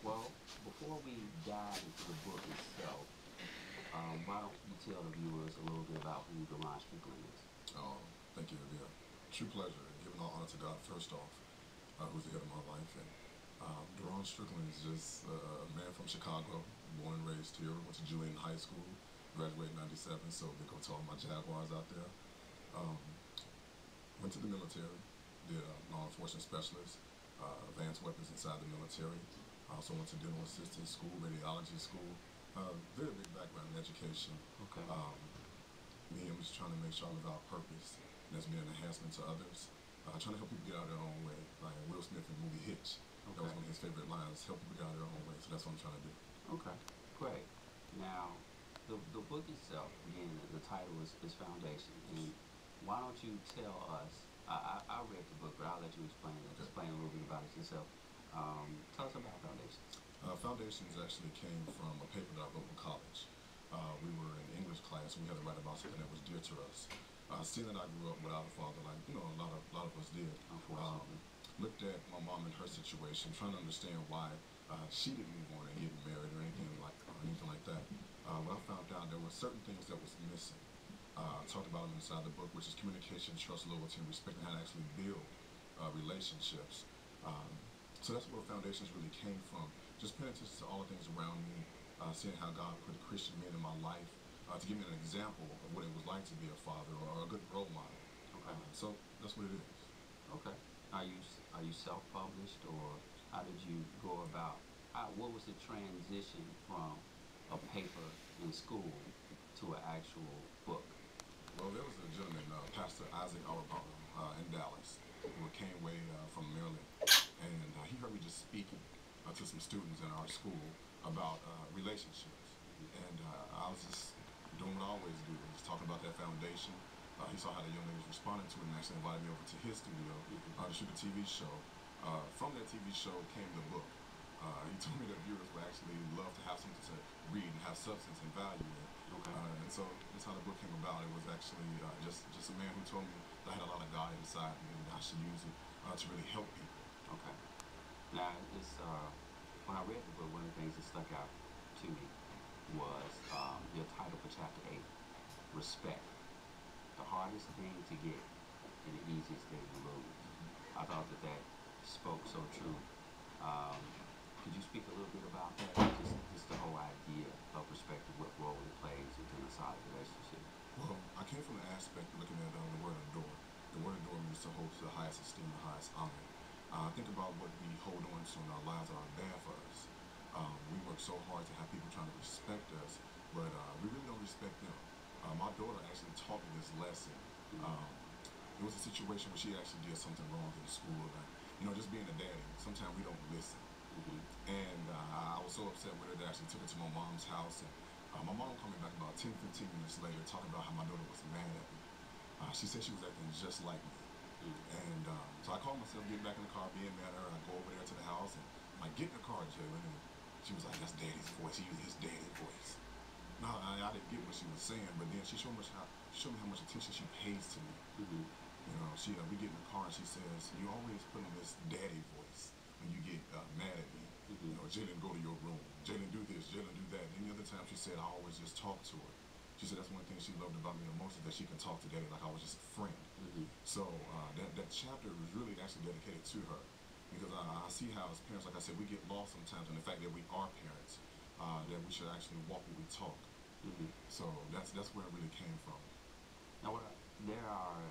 Well, before we dive into the book itself, why don't you tell the viewers a little bit about who Derron Strickland is? Thank you, AVI. True pleasure. Giving all honor to God first off, who's the head of my life. And Derron Strickland is just a man from Chicago, born and raised here. Went to Julian High School, graduated in '97. So big up to all my Jaguars out there. Went to the military, did law enforcement specialist, advanced weapons inside the military. Also went to dental assistant school, radiology school. Very big background in education. Okay. I'm just trying to make sure I live out purpose, and that's being an enhancement to others. Trying to help people get out of their own way. Like Will Smith in the movie Hitch. Okay. That was one of his favorite lines, help people get out of their own way. So that's what I'm trying to do. Okay, great. Now, the book itself, again, the title is Foundation. And why don't you tell us, I read the book, but I'll let you explain it. Okay. Explain a little bit about it yourself. Tell us about Foundations. Foundations actually came from a paper that I wrote in college. We were in English class and we had to write about something that was dear to us. Seeing that I grew up without a father, like a lot of us did, looked at my mom and her situation, trying to understand why she didn't want to get married or anything like that. When I found out there were certain things that was missing. Talked about them inside the book, which is communication, trust, loyalty, and respect, and how to actually build relationships. So that's where Foundations really came from. Just paying attention to all the things around me, seeing how God put a Christian man in my life to give me an example of what it was like to be a father or a good role model. Okay. So that's what it is. Okay. Are you self-published, or how did you go about? What was the transition from a paper in school to an actual book? Well, there was a gentleman, Pastor Isaac in Dallas, who came way from Maryland, and he heard me just speaking to some students in our school about relationships, and I was just doing what I always do, just talking about that foundation. He saw how the young lady was responding to it and actually invited me over to his studio to shoot a TV show. From that TV show came the book. He told me that viewers would actually love to have something to read and have substance and value in. Okay. And so that's how the book came about. It was actually just a man who told me that I had a lot of God inside me and I should use it to really help people. Okay. Now, when I read the book, one of the things that stuck out to me was your title for chapter 8, Respect. The hardest thing to get and the easiest thing to lose. I thought that spoke so true. Could you speak a little bit about that? Just the whole idea of respect and what role it plays within a solid relationship. Well, I came from the aspect looking at the word adore. The word adore means to hold to the highest esteem, the highest honor. Think about what we hold on to in our lives that are bad for us. We work so hard to have people trying to respect us, but we really don't respect them. My daughter actually taught me this lesson. It was a situation where she actually did something wrong in school, and just being a daddy, sometimes we don't listen. And I was so upset with her that I actually took her to my mom's house, and my mom called me back about 10, 15 minutes later talking about how my daughter was mad at me. She said she was acting just like me. And so I called myself, getting back in the car, being mad at her. I go over there to the house, and I'm like, get in the car, Jalen. And she was like, that's Daddy's voice. He used his daddy's voice. No, I didn't get what she was saying, but then she showed me how much attention she pays to me. We get in the car and she says, you always put on this daddy voice when you get mad at me. Jalen, go to your room. Jalen, do this. Jalen, do that. And the other time she said, I always just talk to her. She said that's one thing she loved about me the most, is that she can talk to Daddy like I was just a friend. So that chapter was really actually dedicated to her, because I see how as parents, like I said, we get lost sometimes in the fact that we are parents, that we should actually walk what we talk. So that's where it really came from. Now, there are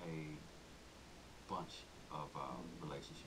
a bunch of relationships